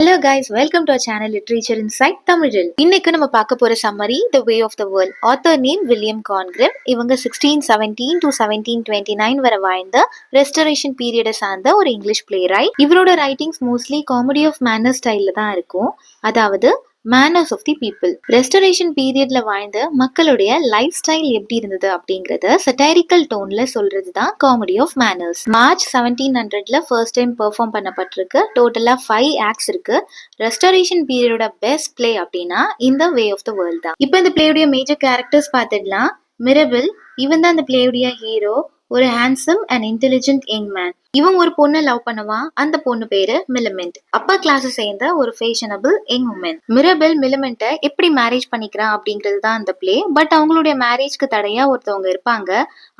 Hello guys, welcome to our channel Literature Insight Tamil. இன்னைக்கு நம்ம பார்க்க போற summary The Way of the World. Author name William Congreve. இவங்க 1617 to 1729 வரை வாழ்ந்த ரெஸ்டரேஷன் பீரியடை சார்ந்த ஒரு இங்கிலீஷ் பிளேரைட். இவரோட writings mostly comedy of manner ஸ்டைல்ல தான் இருக்கும். அதாவது manners of the people. Restoration பீரியட்ல வாழ்ந்த மக்களுடைய லைஃப் ஸ்டைல் எப்படி இருந்தது அப்படிங்கறத சட்டைரிக்கல் டோன்ல சொல்றது தான் காமெடி ஆஃப் மேனர்ஸ். மார்ச் 1700ல ஃபர்ஸ்ட் டைம் பெர்ஃபார்ம் பண்ணப்பட்டிருக்கு. டோட்டலா 5 ஆக்ட்ஸ் இருக்கு. ரெஸ்டரேஷன் பீரியடோட பெஸ்ட் பிளே அப்படின்னா இந்த வே ஆஃப் த வேர்ல்ட் தான். இப்போ இந்த பிளேயுடைய மேஜர் கேரக்டர்ஸ் பார்த்துடலாம். மிரபிள், இவன் தான் இந்த பிளேயுடைய ஹீரோ. ஒரு handsome and intelligent young man. இவன் ஒரு பொண்ணை லவ் பண்ணுவான். அந்த பொண்ணு பேரு மிலமெண்ட். அப்பா கிளாஸ் சேர்ந்த ஒரு ஃபேஷனபிள் யங் உமன். மிரபிள் மிலமெண்ட்டை எப்படி மேரேஜ் பண்ணிக்கிறான் அப்படிங்கிறது தான் அந்த பிளே. பட் அவங்களுடைய மேரேஜ்க்கு தடையா ஒருத்தவங்க இருப்பாங்க.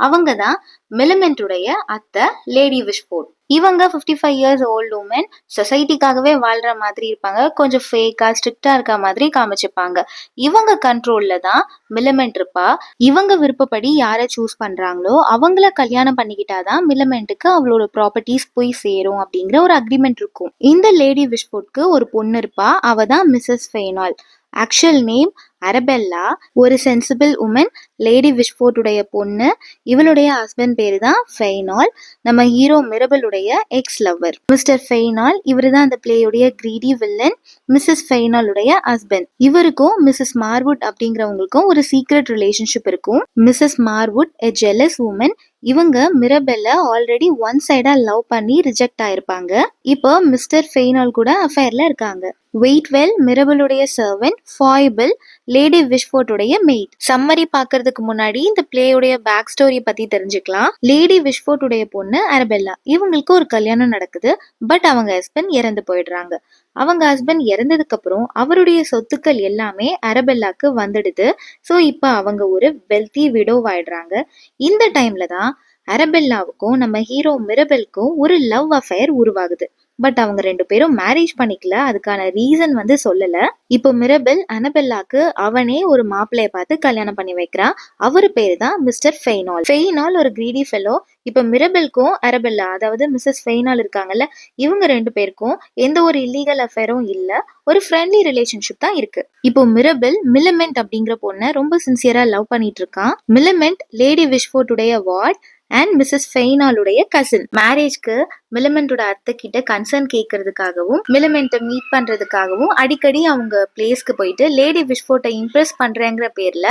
அவங்க தான் மிலமெண்ட்டுடைய அத்தை லேடி விஷ்போர்ட். இவங்க 55 இயர்ஸ் ஓல்டு உமன். சொசைட்டிக்காகவே வாழ்ற மாதிரி இருப்பாங்க. கொஞ்சம் ஃபேக்கா ஸ்ட்ரிக்டா இருக்க மாதிரி காமிச்சுப்பாங்க. இவங்க கண்ட்ரோல்ல தான் மிலமெண்ட் இருப்பா. இவங்க விருப்பப்படி யாரை சூஸ் பண்றாங்களோ அவங்கள கல்யாணம் பண்ணிக்கிட்டாதான் மிலமெண்ட்டுக்கு அவளோட ப்ராப்பர்ட்டிஸ் போய் சேரும் அப்படிங்கிற ஒரு அக்ரிமெண்ட் இருக்கும். இந்த லேடி விஷ்போர்ட்க்கு ஒரு பொண்ணு இருப்பா. அவ தான் Mrs Fainall. Actual name Arabella. ஒரு சென்சிபிள் உமன், லேடி விஷ்போர்ட்டுடைய பொண்ணு. இவளுடைய ஹஸ்பண்ட் பேரு தான் ஃபெய்னால். நம்ம ஹீரோ மிரபிளுடைய எக்ஸ் லவர். மிஸ்டர் ஃபெய்னால் இவரு தான் அந்த பிளேயுடைய கிரீடி வில்லன். மிஸ்ஸஸ் ஃபெய்னாலுடைய ஹஸ்பண்ட். இவருக்கும் மிஸ்ஸஸ் மார்வுட் அப்படிங்கிறவங்களுக்கும் ஒரு சீக்ரெட் ரிலேஷன்ஷிப் இருக்கும். Mrs Marwood a jealous woman. இவங்க மிரபெல்ல ஆல்ரெடி ஒன் சைடா லவ் பண்ணி ரிஜெக்ட் ஆயிருப்பாங்க. இப்போ மிஸ்டர் ஃபெய்னால் கூட அஃபேர்ல இருக்காங்க. வெயிட்வெல் மிரபலுடைய சர்வெண்ட். ஃபாய்பிள் லேடி விஷ்போர்ட்டுடைய மெய்ட். சம்மரி பாக்குறதுக்கு முன்னாடி இந்த பிளேயுடைய பேக் ஸ்டோரி பத்தி தெரிஞ்சுக்கலாம். லேடி விஷ்போர்ட்டுடைய பொண்ணு அரபெல்லா. இவங்களுக்கு ஒரு கல்யாணம் நடக்குது. பட் அவங்க ஹஸ்பண்ட் இறந்து போயிடுறாங்க. அவங்க ஹஸ்பண்ட் இறந்ததுக்கு அப்புறம் அவருடைய சொத்துக்கள் எல்லாமே அரபெல்லாக்கு வந்துடுது. ஸோ இப்போ அவங்க ஒரு வெல்தி விடோவாயிடுறாங்க. இந்த டைம்ல தான் அரபெல்லாவுக்கும் நம்ம ஹீரோ மிரபெல்க்கும் ஒரு லவ் அஃபேர் உருவாகுது. பட் அவங்க 2 பேரும் மேரேஜ் பண்ணிக்கல. அதுக்கான ரீசன் சொல்லல. இப்போ மிரபெல் அனபெல்லாக்கு அவனே ஒரு மாப்பிள்ளைய பார்த்து கல்யாணம் பண்ணி வைக்கிறான். அவரு பேரு தான் மிஸ்டர் ஃபெய்னால். ஃபெய்னால் ஒரு கிரீடி ஃபெலோ. இப்போ மிரபெல்க்கும் அரபெல்லா, அதாவது மிஸ்ஸஸ் ஃபெய்னால் இருக்காங்கல்ல, இவங்க 2 பேருக்கும் எந்த ஒரு இல்லீகல் அஃபேரும் இல்ல. ஒரு ஃப்ரெண்ட்லி ரிலேஷன்ஷிப் தான் இருக்கு. இப்போ மிரபெல் மிலமெண்ட் அப்படிங்கிற பொண்ணை ரொம்ப சின்சியரா லவ் பண்ணிட்டு இருக்கான். மிலமெண்ட் லேடி விஷ்போர்ட்டுடைய வார்ட் அண்ட் மிஸ்ஸஸ் ஃபெய்னாலுடைய கசின். மேரேஜ்க்கு மிலமெண்டோட அத்தை கிட்ட கன்சர்ன் கேட்கறதுக்காகவும் மிலமெண்ட்டை மீட் பண்றதுக்காகவும் அடிக்கடி அவங்க பிளேஸ்க்கு போயிட்டு லேடி விஷ்போர்ட்டை இம்ப்ரெஸ் பண்றேங்கிற பேர்ல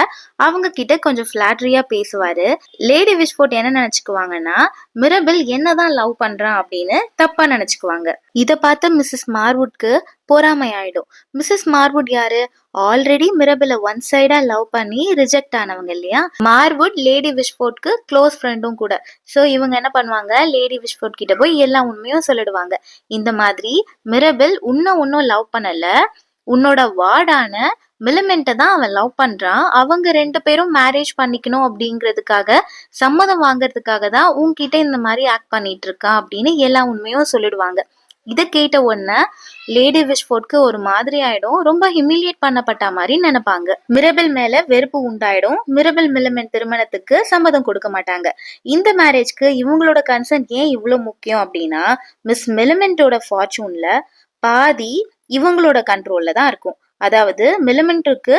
அவங்க கிட்ட கொஞ்சம் ஃபிளாட்ரியா பேசுவாரு. லேடி விஷ்போர்ட் என்ன நினைச்சுக்குவாங்கன்னா, மிரபிள் என்னதான் லவ் பண்றான் அப்படின்னு தப்பா நினைச்சுக்குவாங்க. இதை பார்த்த மிஸ்ஸஸ் மார்வுட்க்கு பொறாமை ஆயிடும். மிஸ்ஸஸ் மார்வுட் யாரு? ஆல்ரெடி மிரபிள ஒன் சைடா லவ் பண்ணி ரிஜெக்ட் ஆனவங்க இல்லையா. மார்வுட் லேடி விஷ்போர்ட்க்கு க்ளோஸ் ஃப்ரெண்டும் கூட. ஸோ இவங்க என்ன பண்ணுவாங்க, லேடி விஷ்போர்ட் கிட்ட போய் எல்லா உண்மையும் சொல்லிடுவாங்க. இந்த மாதிரி மிரபிள் ஒன்னும் லவ் பண்ணல, உன்னோட வார்டான மிலமெண்ட்டை தான் அவன் லவ் பண்றான். அவங்க 2 பேரும் மேரேஜ் பண்ணிக்கணும் அப்படிங்கிறதுக்காக, சம்மதம் வாங்கறதுக்காக தான் உன்கிட்ட இந்த மாதிரி ஆக்ட் பண்ணிட்டு இருக்கான் அப்படின்னு எல்லா உண்மையும் சொல்லிடுவாங்க. இதை கேட்ட உடனே லேடி விஷ்போர்ட்க்கு ஒரு மாதிரி ஆயிடும். ரொம்ப ஹியூமிலியேட் பண்ணப்பட்ட மாதிரி நினைப்பாங்க. மிரபிள் மேல வெறுப்பு உண்டாயிடும். மிரபிள் மிலமெண்ட் திருமணத்துக்கு சம்மதம் கொடுக்க மாட்டாங்க. இந்த மேரேஜ்க்கு இவங்களோட கன்சென்ட் ஏன் இவ்வளவு முக்கியம் அப்படின்னா, மிஸ் மிலமெண்டோட ஃபார்ச்சூன்ல பாதி இவங்களோட கண்ட்ரோல்ல தான் இருக்கும். அதாவது மிலமெண்ட்டுக்கு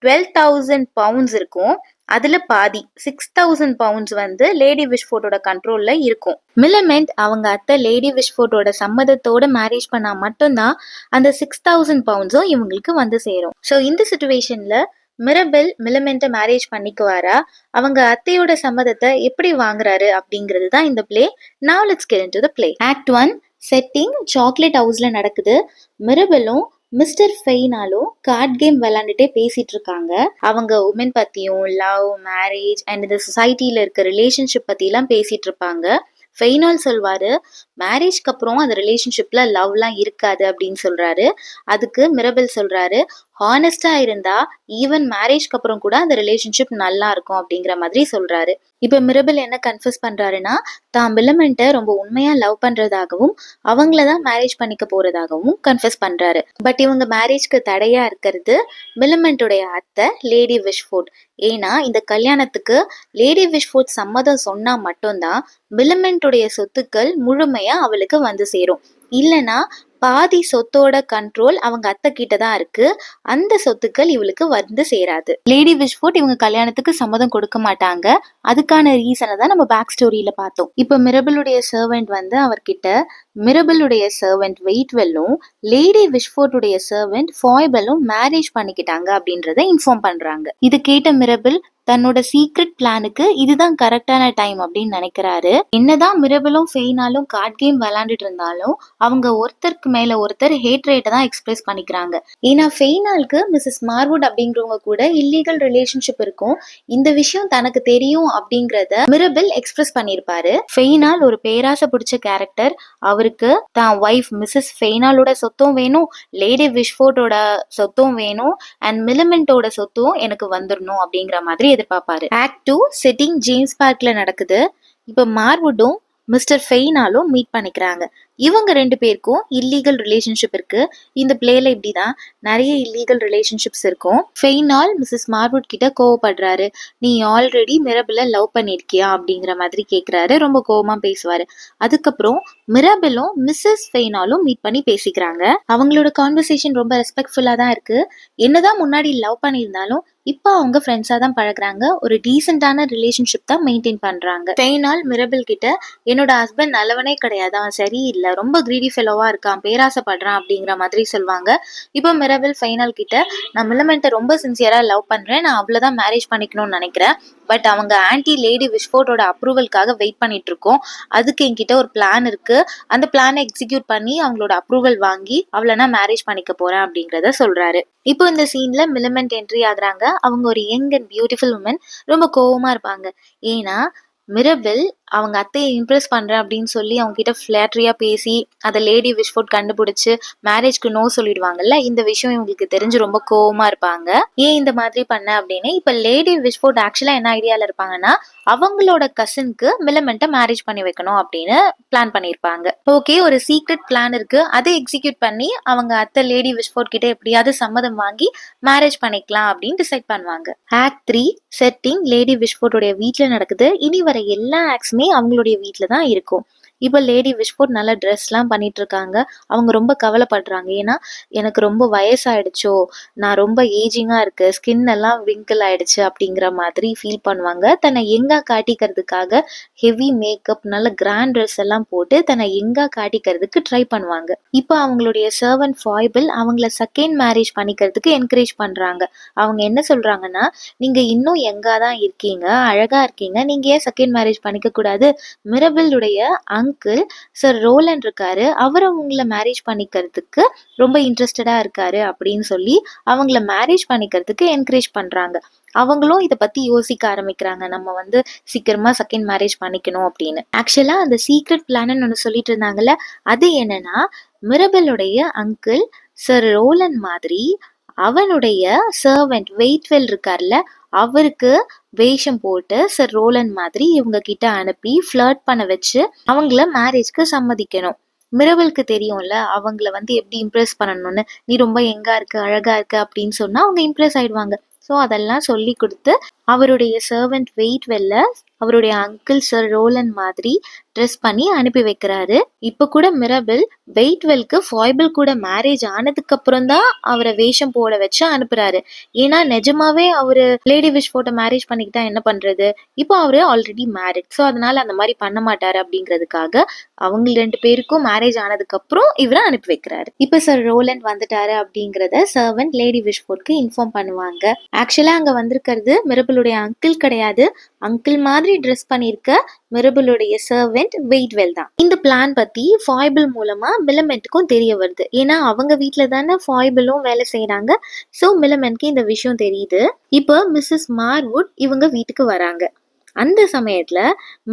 12,000 பவுண்ட்ஸ் இருக்கும். அதுல பாதி 6,000 பவுண்ட்ஸ் லேடி விஷ்போர்ட்டோட கண்ட்ரோல்ல இருக்கும். மிலமெண்ட் அவங்க அத்தை லேடி விஷ்போர்ட்டோட சம்மதத்தோட மேரேஜ் பண்ணா மட்டும்தான் அந்த 6,000 பவுண்ட்ஸும் இவங்களுக்கு சேரும். ஸோ இந்த சிச்சுவேஷன்ல மிரபிள் மிலமெண்ட்டை மேரேஜ் பண்ணிக்குவாரா, அவங்க அத்தையோட சம்மதத்தை எப்படி வாங்குறாரு அப்படிங்கிறது தான் இந்த play. Now let's get into the play. Act 1 setting chocolate ஹவுஸ்ல நடக்குது. மிரபிளும் மிஸ்டர் ஃபெய்னாலும் கார்ட் கேம் விளையாண்டுட்டே பேசிட்டு இருக்காங்க. அவங்க உமன் பத்தியும் லவ், மேரேஜ் அண்ட் இந்த சொசைட்டில இருக்க ரிலேஷன்ஷிப் பத்தி எல்லாம் பேசிட்டு இருப்பாங்க. ஃபெய்னால் சொல்வாரு, மேரேஜ்க்கு அப்புறம் அந்த ரிலேஷன்ஷிப்ல லவ்லாம் இருக்காது அப்படின்னு சொல்றாரு. அதுக்கு மிரபிள் சொல்றாரு, ஹானஸ்டா இருந்தா ஈவன் மேரேஜ்க்கு அப்புறம் கூட அந்த ரிலேஷன்ஷிப் நல்லா இருக்கும் அப்படிங்கிற மாதிரி சொல்றாரு. இப்ப மிரபிள் என்ன கன்ஃபஸ் பண்றாருன்னா, தான் மிலமெண்ட்டை ரொம்ப உண்மையா லவ் பண்றதாகவும் அவங்களதான் மேரேஜ் பண்ணிக்க போறதாகவும் கன்ஃபஸ் பண்றாரு. பட் இவங்க மேரேஜ்க்கு தடையா இருக்கிறது மிலமெண்ட்டுடைய அத்தை லேடி விஷ்போர்ட். ஏன்னா இந்த கல்யாணத்துக்கு லேடி விஷ்போர்ட் சம்மதம் சொன்னா மட்டும்தான் மிலமெண்ட்டுடைய சொத்துக்கள் முழுமையா அவளுக்கு சேரும். இல்லைன்னா பாதி சொத்தோட கண்ட்ரோல் அவங்க அத்தை கிட்ட தான் இருக்கு. அந்த சொத்துக்கள் இவளுக்கு வந்து சேராது. லேடி விஷ்வுட் இவங்க கல்யாணத்துக்கு சம்மதம் கொடுக்க மாட்டாங்க. அதுக்கான ரீசனை தான் நம்ம பேக் ஸ்டோரியில பார்த்தோம். இப்ப மிரபலுடைய சர்வெண்ட் வந்து அவர்கிட்ட மிரபலுடைய சர்வெண்ட் வெயிட்வெல்லும் லேடி விஷ்ஃபோர்டுடைய சர்வெண்ட் ஃபாய்பலும் மேரேஜ் பண்ணிக்கிட்டாங்க அப்படின்றத இன்ஃபார்ம் பண்றாங்க. இது கேட்ட மிரபல் தன்னோட சீக்ரெட் பிளானுக்கு இதுதான் கரெக்டான டைம் அப்படின்னு நினைக்கிறாரு. என்னதான் மிரபலும் ஃபெய்னாலும் கார்ட் கேம் விளையாண்டுட்டு இருந்தாலும் அவங்க ஒருத்தருக்கு மேல ஒருத்தர் ஹேட்ரேட்டை தான் எக்ஸ்பிரஸ் பண்ணிக்கிறாங்க. ஏன்னா ஃபெய்னாலுக்கு மிஸ்ஸஸ் மார்வுட் அப்படிங்கிறவங்க கூட இல்லீகல் ரிலேஷன்ஷிப் இருக்கும். இந்த விஷயம் தனக்கு தெரியும் அப்படிங்கறத மிரபல் எக்ஸ்பிரஸ் பண்ணிருப்பாரு. ஃபெய்னால் ஒரு பேராசை பிடிச்ச கேரக்டர். அவருக்கு தான் ஒய்ஃப் மிஸ்ஸஸ் ஃபெய்னாலோட சொத்தும் வேணும், லேடி விஷ்ஃபோர்டோட சொத்தும் வேணும், அண்ட் மிலிமெண்டோட சொத்தும் எனக்கு வந்துடணும் அப்படிங்கிற மாதிரி எதிர்பார்ப்பாரு. ஆக்ட் 2 செட்டிங் ஜேம்ஸ் பார்க்ல நடக்குது. இப்ப மார்வுட்டும் மிஸ்டர் ஃபெய்னாலும் மீட் பண்ணிக்கிறாங்க. இவங்க 2 பேருக்கும் இல்லீகல் ரிலேஷன்ஷிப் இருக்கு. இந்த பிளேல இப்படிதான் நிறைய இல்லீகல் ரிலேஷன்ஷிப்ஸ் இருக்கும். ஃபெய்னால் மிஸ்ஸஸ் மார்வுட் கிட்ட கோவப்படுறாரு. நீ ஆல்ரெடி மிரபலை லவ் பண்ணிருக்கியா அப்படிங்கிற மாதிரி கேக்குறாரு. ரொம்ப கோவமா பேசுவாரு. அதுக்கப்புறம் மிரபலும் மிஸ்ஸஸ் ஃபெய்னாலும் மீட் பண்ணி பேசிக்கிறாங்க. அவங்களோட கான்வர்சேஷன் ரொம்ப ரெஸ்பெக்ட்ஃபுல்லா தான் இருக்கு. என்னதான் முன்னாடி லவ் பண்ணியிருந்தாலும் இப்போ அவங்க ஃப்ரெண்ட்ஸா தான் பழகுறாங்க. ஒரு டீசென்டான ரிலேஷன்ஷிப் தான் மெயின்டைன் பண்றாங்க. ஃபெய்னால் மிரபல் கிட்ட என்னோட ஹஸ்பண்ட் நல்லவனே கிடையாது, அவன் சரியில்லை, ரொம்ப கிரீடி ஃபெலோவா இருக்கான், பேராசைப்படுறான் அப்படிங்கிற மாதிரி சொல்லுவாங்க. இப்போ மிரபல் ஃபைனல் கிட்ட நான் மிலமெண்ட்டை ரொம்ப சின்சியரா லவ் பண்றேன், நான் அவ்வளவுதான் மேரேஜ் பண்ணிக்கணும்னு நினைக்கிறேன், பட் அவங்க ஆன்டி லேடி விஷ்ஃபோர்டோட அப்ரூவலுக்காக வெயிட் பண்ணிட்டு இருக்கோம், அதுக்கு என்கிட்ட ஒரு பிளான் இருக்கு, அந்த பிளானை எக்ஸிக்யூட் பண்ணி அவங்களோட அப்ரூவல் வாங்கி அவளை நான் மேரேஜ் பண்ணிக்க போறேன் அப்படிங்கிறத சொல்றாரு. இப்போ இந்த சீன்ல மிலமெண்ட் என்ட்ரி ஆகுறாங்க. அவங்க ஒரு யங் அண்ட் பியூட்டிஃபுல் உமன். ரொம்ப கோவமா இருப்பாங்க. ஏன்னா மிரபல் அவங்க அத்தையை இம்ப்ரெஸ் பண்றேன் அப்படின்னு சொல்லி அவங்க கிட்ட ஃபிளாட்ரியா பேசி அதை லேடி விஷ்ஃபோர்ட் கண்டுபிடிச்சு மேரேஜ்க்கு நோ சொல்லிடுவாங்கல்ல. இந்த விஷயம் இவங்களுக்கு தெரிஞ்சு ரொம்ப கோவமா இருப்பாங்க. ஏன் இந்த மாதிரி பண்ண அப்படின்னு. இப்ப லேடி விஷ்ஃபோர்ட் ஆக்சுவலா என்ன ஐடியால இருப்பாங்கன்னா அவங்களோட கசின்க்கு மிலமெண்ட்டை மேரேஜ் பண்ணி வைக்கணும் அப்படின்னு பிளான் பண்ணியிருப்பாங்க. ஓகே, ஒரு சீக்ரெட் பிளான் இருக்கு, அதை எக்ஸிக்யூட் பண்ணி அவங்க அத்தை லேடி விஷ்ஃபோர்ட் கிட்ட எப்படியாவது சம்மதம் வாங்கி மேரேஜ் பண்ணிக்கலாம் அப்படின்னு டிசைட் பண்ணுவாங்க. ஆக்ட் 3 செட்டிங் லேடி விஷ்ஃபோர்டோட வீட்டுல நடக்குது. இனி வர எல்லா ஆக்ட்ஸுமே அவங்களுடைய வீட்டுல தான் இருக்கும். இப்போ லேடி விஷ்ஃபோர்ட் நல்ல ட்ரெஸ்லாம் பண்ணிட்டு இருக்காங்க. அவங்க ரொம்ப கவலைப்படுறாங்க. ஏன்னா எனக்கு ரொம்ப வயசாயிடுச்சோ, நான் ரொம்ப ஏஜிங்கா இருக்கு, ஸ்கின் எல்லாம் விங்கிள் ஆயிடுச்சு அப்படிங்கிற மாதிரி ஃபீல் பண்ணுவாங்க. தன்னை எங்கா காட்டிக்கிறதுக்காக ஹெவி மேக்கப் நல்ல கிராண்ட் ட்ரெஸ் எல்லாம் போட்டு தன்னை எங்கா காட்டிக்கிறதுக்கு ட்ரை பண்ணுவாங்க. இப்போ அவங்களுடைய சர்வன்ட் ஃபாய்பிள் அவங்கள செகண்ட் மேரேஜ் பண்ணிக்கிறதுக்கு என்கரேஜ் பண்றாங்க. அவங்க என்ன சொல்றாங்கன்னா, நீங்க இன்னும் எங்கா தான் இருக்கீங்க, அழகா இருக்கீங்க, நீங்க ஏன் செகண்ட் மேரேஜ் பண்ணிக்க கூடாது, மிரபலுடைய அங்கிள் சார் ரோலன் இருக்காரு, அவர் அவங்கள மேரேஜ் பண்ணிக்கிறதுக்கு ரொம்ப இன்ட்ரெஸ்டடா இருக்காரு அப்படின்னு சொல்லி அவங்கள மேரேஜ் பண்ணிக்கிறதுக்கு என்கரேஜ் பண்றாங்க. அவங்களும் இதை பத்தி யோசிக்க ஆரம்பிக்கிறாங்க, நம்ம சீக்கிரமா செகண்ட் மேரேஜ் பண்ணிக்கணும் அப்படின்னு. ஆக்சுவலா அந்த சீக்ரெட் பிளான் ஒன்று சொல்லிட்டு இருந்தாங்கல்ல, அது என்னன்னா மிரபலுடைய அங்கிள் சார் ரோலன் மாதிரி அவனுடைய சர்வெண்ட் வெயிட்வெல் இருக்கார்ல, அவருக்கு வேஷம் போட்டு சார் ரோலன் மாதிரி இவங்க கிட்ட அனுப்பி ஃபிளர்ட் பண்ண வச்சு அவங்கள மேரேஜ்க்கு சம்மதிக்கணும். மிரபலுக்கு தெரியும்ல அவங்கள எப்படி இம்ப்ரெஸ் பண்ணணும்னு. நீ ரொம்ப எங்கா இருக்கு, அழகா இருக்கு அப்படின்னு சொன்னா அவங்க இம்ப்ரெஸ் ஆயிடுவாங்க. ஸோ அதெல்லாம் சொல்லி கொடுத்து அவருடைய சர்வெண்ட் வெயிட்வெல்ல அவருடைய அங்கிள் சார் ரோலன் மாதிரி ட்ரெஸ் பண்ணி அனுப்பி வைக்கிறாரு. இப்ப கூட மிரபல் வெயிட்வெல்க்கு ஃபாய்பிள் கூட மேரேஜ் ஆனதுக்கு அப்புறம் தான் அவரை வேஷம் போட வச்சு அனுப்புறாரு. ஏன்னா நிஜமாவே அவரு லேடி விஷ்ஃபோர்ட்டை மேரேஜ் பண்ணிக்கிட்டா என்ன பண்றது, இப்போ அவரு ஆல்ரெடி மேரிட், ஸோ அதனால அந்த மாதிரி பண்ண மாட்டாரு அப்படிங்கிறதுக்காக அவங்க 2 பேருக்கும் மேரேஜ் ஆனதுக்கு அப்புறம் இவரை அனுப்பி வைக்கிறாரு. இப்ப சார் ரோலன் வந்துட்டாரு அப்படிங்கிறத சர்வெண்ட் லேடி விஷ்ஃபோர்ட்க்கு இன்ஃபார்ம் பண்ணுவாங்க. ஆக்சுவலா அங்க வந்திருக்கிறது மிரபலுடைய அங்கிள் கிடையாது, அங்கிள் மாதிரி ட்ரெஸ் பண்ணிருக்க மிரபலுடைய சர்வெண்ட் வெயிட்வெல் தான். இந்த பிளான் பத்தி ஃபாய்பிள் மூலமா மிலமெண்ட்டுக்கும் தெரிய வருது. ஏன்னா அவங்க வீட்டுல தானே ஃபாய்பிளும் வேலை செய்யறாங்க. ஸோ மிலமெண்ட்க்கு இந்த விஷயம் தெரியுது. இப்போ மிஸ்ஸஸ் மார்வுட் இவங்க வீட்டுக்கு வராங்க. அந்த சமயத்துல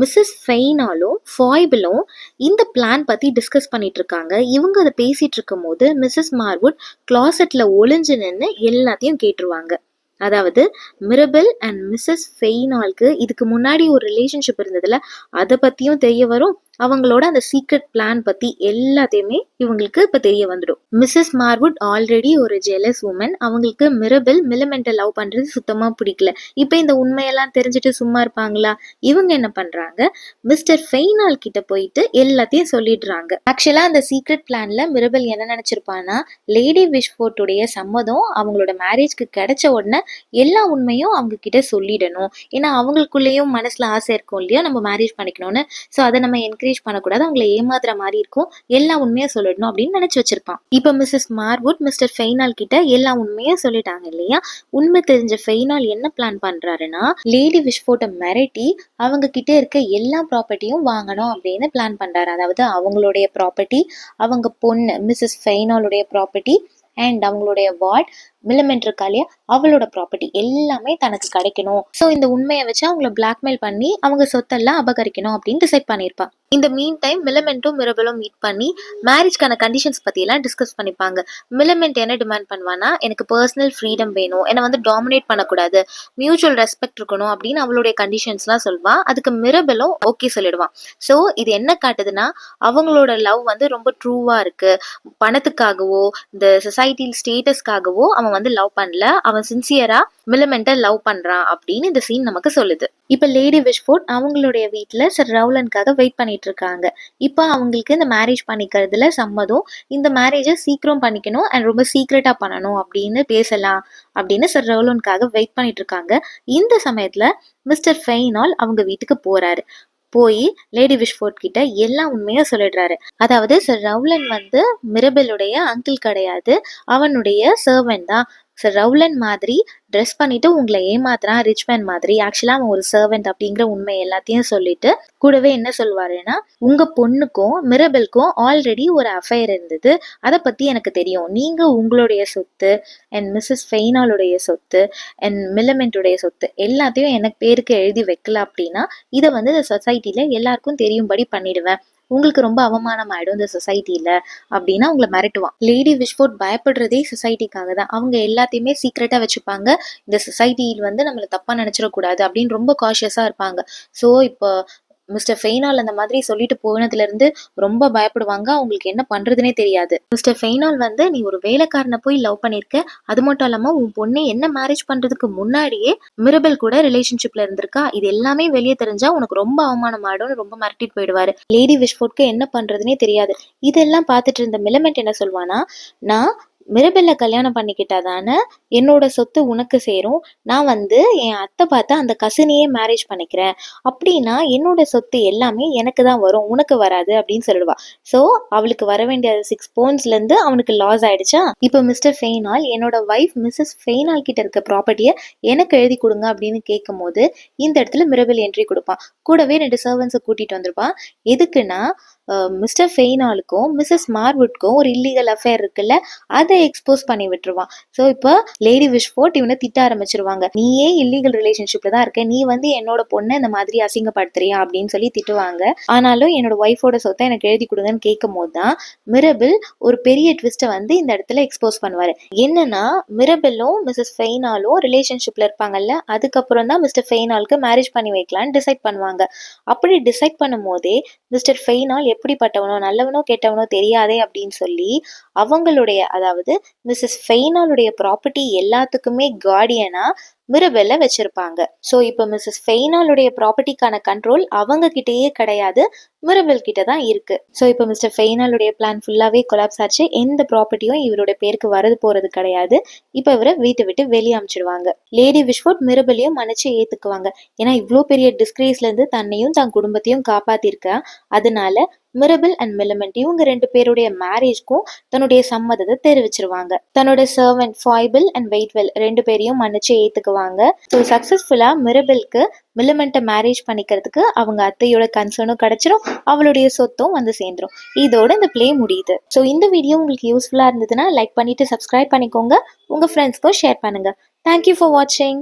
மிஸ்ஸஸ் ஃபெய்னாலும் ஃபாய்பிளும் இந்த பிளான் பத்தி டிஸ்கஸ் பண்ணிட்டு இருக்காங்க. இவங்க அதை பேசிட்டு இருக்கும் போது மிஸ்ஸஸ் மார்வுட் கிளாசெட்ல ஒளிஞ்சு நின்று எல்லாத்தையும் கேட்டுருவாங்க. அதாவது மிரபல் அண்ட் மிஸ்ஸஸ் ஃபெய்னாலுக்கு இதுக்கு முன்னாடி ஒரு ரிலேஷன்ஷிப் இருந்ததுல அதை பத்தியும் தெரிய வரும், அவங்களோட அந்த சீக்ரெட் பிளான் பத்தி எல்லாத்தையுமே இவங்களுக்கு இப்ப தெரிய வந்துடும். மிஸ்ஸஸ் மார்வுட் ஆல்ரெடி ஒரு ஜெலஸ் உமன். அவங்களுக்கு மிரபல் மில்லமெண்ட்டை லவ் பண்றது சுத்தமா பிடிக்கல. இப்ப இந்த உண்மையெல்லாம் தெரிஞ்சுட்டு சும்மா இருப்பாங்களா? இவங்க என்ன பண்றாங்க, மிஸ்டர் ஃபெய்னால் கிட்ட போயிட்டு எல்லாத்தையும் சொல்லிடுறாங்க. ஆக்சுவலா அந்த சீக்ரெட் பிளான்ல மிரபல் என்ன நினைச்சிருப்பான்னா, லேடி விஷ்ஃபோர்ட்டுடைய சம்மதம் அவங்களோட மேரேஜ்க்கு கிடைச்ச உடனே எல்லா உண்மையும் அவங்க கிட்ட சொல்லிடணும். ஏன்னா அவங்களுக்குள்ளேயும் மனசுல ஆசை இருக்கும் இல்லையா, நம்ம மேரேஜ் பண்ணிக்கணும்னு. ஸோ அதை நம்ம என்கரேஜ் பண்ணக்கூடாது, அவங்களை ஏமாத்துற மாதிரி இருக்கும், எல்லா உண்மையும் சொல்லிடணும் அப்படின்னு நினைச்சு வச்சிருப்பான். இப்போ மிஸ்ஸஸ் மார்வுட் மிஸ்டர் ஃபெய்னால் கிட்ட எல்லா உண்மையும் சொல்லிட்டாங்க இல்லையா. உண்மை தெரிஞ்ச ஃபெய்னால் என்ன பிளான் பண்றாருன்னா, லேடி விஷ்ஃபோர்ட்டை மிரட்டி அவங்க கிட்ட இருக்க எல்லா ப்ராப்பர்ட்டியும் வாங்கணும் அப்படின்னு பிளான் பண்றாரு. அதாவது அவங்களுடைய ப்ராப்பர்ட்டி, அவங்க பொண்ணு மிஸ்ஸஸ் ஃபெய்னாலுடைய ப்ராப்பர்ட்டி அண்ட் அவங்களுடைய வார்ட் மில்லமெண்ட் இருக்கா இல்லையா, அவளோட ப்ராப்பர்ட்டி எல்லாமே தனக்கு கிடைக்கணும். ஸோ இந்த உண்மையை வச்சு அவங்கள பிளாக்மெயில் பண்ணி அவங்க சொத்தெல்லாம் அபகரிக்கணும் அப்படின்னு டிசைட் பண்ணியிருப்பான். இந்த மீன் டைம் மில்லமெண்ட்டும் மிரபலும் மீட் பண்ணி மேரேஜ்க்கான கண்டிஷன்ஸ் பத்தி எல்லாம் டிஸ்கஸ் பண்ணிப்பாங்க. மில்லமெண்ட் என்ன டிமாண்ட் பண்ணுவானா, எனக்கு பர்சனல் ஃப்ரீடம் வேணும், என்னை வந்து டாமினேட் பண்ணக்கூடாது, மியூச்சுவல் ரெஸ்பெக்ட் இருக்கணும் அப்படின்னு அவளுடைய கண்டிஷன்ஸ்லாம் சொல்வான். அதுக்கு மிரபலும் ஓகே சொல்லிடுவான். ஸோ இது என்ன காட்டுதுன்னா, அவங்களோட லவ் வந்து ரொம்ப ட்ரூவா இருக்கு. பணத்துக்காகவோ இந்த சொசைட்டியில் ஸ்டேட்டஸ்க்காகவோ அவன் வந்து லவ் பண்ணல, அவன் சின்சியரா மில்லமெண்ட்டை லவ் பண்றான் அப்படின்னு இந்த சீன் நமக்கு சொல்லுது. இப்ப லேடி விஷ்ஃபோர்ட் அவங்களுடைய வீட்டுல சர் ரவுலனுக்காக வெயிட் பண்ணிட்டு இருக்காங்க. இப்ப அவங்களுக்கு இந்த மேரேஜ் பண்ணிக்கிறதுல சம்மதம், இந்த மேரேஜை சீக்கிரம் பண்ணிக்கணும் அண்ட் ரொம்ப சீக்ரெட்டா பண்ணணும் அப்படின்னு பேசலாம் அப்படின்னு சர் ரவுலனுக்காக வெயிட் பண்ணிட்டு இருக்காங்க. இந்த சமயத்துல மிஸ்டர் ஃபெய்னால் அவங்க வீட்டுக்கு போறாரு. போய் லேடி விஷ்ஃபோர்ட் கிட்ட எல்லா உண்மையும் சொல்லிடுறாரு. அதாவது சர் ரவுலன் வந்து மிரபலுடைய அங்கிள் கிடையாது, அவனுடைய சர்வெண்ட் தான். சர் ரவுலன் மாதிரி ட்ரெஸ் பண்ணிட்டு உங்களை ஏமாத்துறான், ரிச் மேன் மாதிரி. ஆக்சுவலா அவன் ஒரு சர்வெண்ட் அப்படிங்கிற உண்மை எல்லாத்தையும் சொல்லிட்டு கூடவே என்ன சொல்வாருன்னா, உங்க பொண்ணுக்கும் மிரபலுக்கும் ஆல்ரெடி ஒரு அஃபேர் இருந்தது, அதை பத்தி எனக்கு தெரியும். நீங்க உங்களுடைய சொத்து அண்ட் மிஸ்ஸஸ் ஃபெய்னாலுடைய சொத்து அண்ட் மில்லமெண்ட்டுடைய சொத்து எல்லாத்தையும் எனக்கு பேருக்கு எழுதி வைக்கல அப்படின்னா இதை வந்து இந்த சொசைட்டில எல்லாருக்கும் தெரியும்படி பண்ணிடுவேன், உங்களுக்கு ரொம்ப அவமானம் ஆயிடும் இந்த சொசைட்டில அப்படின்னு அவங்களை மிரட்டுவான். லேடி விஷ்ஃபோர்ட் பயப்படுறதே சொசைட்டிக்காக தான். அவங்க எல்லாத்தையுமே சீக்ரெட்டா வச்சுப்பாங்க. இந்த சொசைட்டியில் வந்து நம்மளை தப்பா நினைச்சிடக்கூடாது அப்படின்னு ரொம்ப காஷியஸா இருப்பாங்க. ஸோ இப்போ மிஸ்டர் ஃபெய்னால் அந்த மாதிரி சொல்லிட்டு போனதுல இருந்து ரொம்ப பயப்படுவாங்க. அவங்களுக்கு என்ன பண்றதுனே தெரியாது. மிஸ்டர் ஃபெய்னால் வந்து, நீ ஒரு வேலைக்காரனை போய் லவ் பண்ணிருக்க, அது மட்டும் இல்லாம உன் பொண்ணை என்ன மேரேஜ் பண்றதுக்கு முன்னாடியே மிரபல் கூட ரிலேஷன்ஷிப்ல இருந்திருக்கா, இது எல்லாமே வெளியே தெரிஞ்சா உனக்கு ரொம்ப அவமானம் ஆயிடும்னு ரொம்ப மிரட்டிட்டு போயிடுவாரு. லேடி விஷ்ஃபோர்ட்க்கு என்ன பண்றதுனே தெரியாது. இதெல்லாம் பார்த்துட்டு இருந்த மில்லமெண்ட் என்ன சொல்வானா, நான் மிரபெல்ல கல்யாணம் பண்ணிக்கிட்டாதானே என்னோட சொத்து உனக்கு சேரும், நான் வந்து என் அத்தை பார்த்து அந்த கசினையே மேரேஜ் பண்ணிக்கிறேன், அப்படின்னா என்னோட சொத்து எல்லாமே எனக்கு தான் வரும், உனக்கு வராது அப்படின்னு சொல்லிடுவா. ஸோ அவளுக்கு வர வேண்டிய 6 பவுண்ட்ஸ்லேருந்து அவனுக்கு லாஸ் ஆயிடுச்சா. இப்போ மிஸ்டர் ஃபெய்னால் என்னோட ஒய்ஃப் மிஸ்ஸஸ் ஃபெய்னால் கிட்ட இருக்க ப்ராப்பர்ட்டியை எனக்கு எழுதி கொடுங்க அப்படின்னு கேட்கும் போது இந்த இடத்துல மிரபெல் என்ட்ரி கொடுப்பான். கூடவே 2 சர்வன்ஸை கூட்டிட்டு வந்திருப்பான். எதுக்குன்னா, மிஸ்டர் ஃபெய்னாலுக்கும் மிஸ்ஸஸ் மார்வுட்க்கும் ஒரு இல்லீகல் அஃபேர் இருக்குல்ல, அதை எக்ஸ்போஸ் பண்ணி விட்டுருவான். ஸோ இப்போ லேடி விஷ்ஃபோர்ட் இவனை திட்ட ஆரம்பிச்சிருவாங்க. நீயே இல்லீகல் ரிலேஷன்ஷிப்ல தான் இருக்க, நீ வந்து என்னோட பொண்ணை இந்த மாதிரி அசிங்கப்படுத்துறியா அப்படின்னு சொல்லி திட்டுவாங்க. ஆனாலும் என்னோட ஒய்ஃபோட சொத்தை எனக்கு எழுதி கொடுங்கன்னு கேட்கும் போது தான் மிரபல் ஒரு பெரிய ட்விஸ்ட்டை வந்து இந்த இடத்துல எக்ஸ்போஸ் பண்ணுவாரு. என்னன்னா, மிரபலும் மிஸ்ஸஸ் ஃபெய்னாலும் ரிலேஷன்ஷிப்ல இருப்பாங்கல்ல, அதுக்கப்புறம் தான் மிஸ்டர் ஃபெய்னாலுக்கு மேரேஜ் பண்ணி வைக்கலான்னு டிசைட் பண்ணுவாங்க. அப்படி டிசைட் பண்ணும் போதே மிஸ்டர் ஃபெய்னால் எப்படிப்பட்டவனோ நல்லவனோ கெட்டவனோ தெரியாதே அப்படின்னு சொல்லி அவங்களுடைய, அதாவது மிஸ்ஸஸ் ஃபெய்னாலுடைய ப்ராப்பர்ட்டி எல்லாத்துக்குமே கார்டியனா மிரபெல்ல வச்சிருப்பாங்க. ஸோ இப்போ மிஸ்ஸஸ் ஃபெய்னாலுடைய ப்ராப்பர்ட்டிக்கான கண்ட்ரோல் அவங்க கிட்டேயே கிடையாது, மிரபெல் கிட்ட தான் இருக்கு. ஸோ இப்போ மிஸ்டர் ஃபெய்னாலுடைய பிளான் ஃபுல்லாவே கொலாப்ஸ் ஆச்சு. எந்த ப்ராப்பர்ட்டியும் இவரோட பேருக்கு வரது போறது கிடையாது. இப்போ இவரை வீட்டை விட்டு வெளியே அனுப்பிச்சிடுவாங்க. லேடி விஷ்ஃபோர்ட் மிரபெல்லையும் மன்னிச்சு ஏத்துக்குவாங்க. ஏன்னா இவ்வளோ பெரிய டிஸ்கிரேஸ்ல இருந்து தன்னையும் தன் குடும்பத்தையும் காப்பாத்திருக்கா. அதனால மிரபல் அண்ட் மில்லமெண்ட் இவங்க 2 பேருடைய மேரேஜ்க்கும் தன்னுடைய சம்மதத்தை தெரிவிச்சிருவாங்க. தன்னோட சர்வெண்ட் ஃபாய்பிள் அண்ட் வெயிட்வெல் 2 பேரையும் மன்னிச்சு ஏத்துக்குவாங்க. ஸோ சக்சஸ்ஃபுல்லா மிரபலுக்கு மில்லமெண்ட்டை மேரேஜ் பண்ணிக்கிறதுக்கு அவங்க அத்தையோட கன்சர்னும் கிடைச்சிரும், அவளுடைய சொத்தும் வந்து சேர்ந்துரும். இதோட இந்த பிளே முடியுது. ஸோ இந்த வீடியோ உங்களுக்கு யூஸ்ஃபுல்லா இருந்ததுன்னா லைக் பண்ணிட்டு சப்ஸ்கிரைப் பண்ணிக்கோங்க, உங்க ஃப்ரெண்ட்ஸ்க்கும் ஷேர் பண்ணுங்க. தேங்க்யூ ஃபார் வாட்சிங்.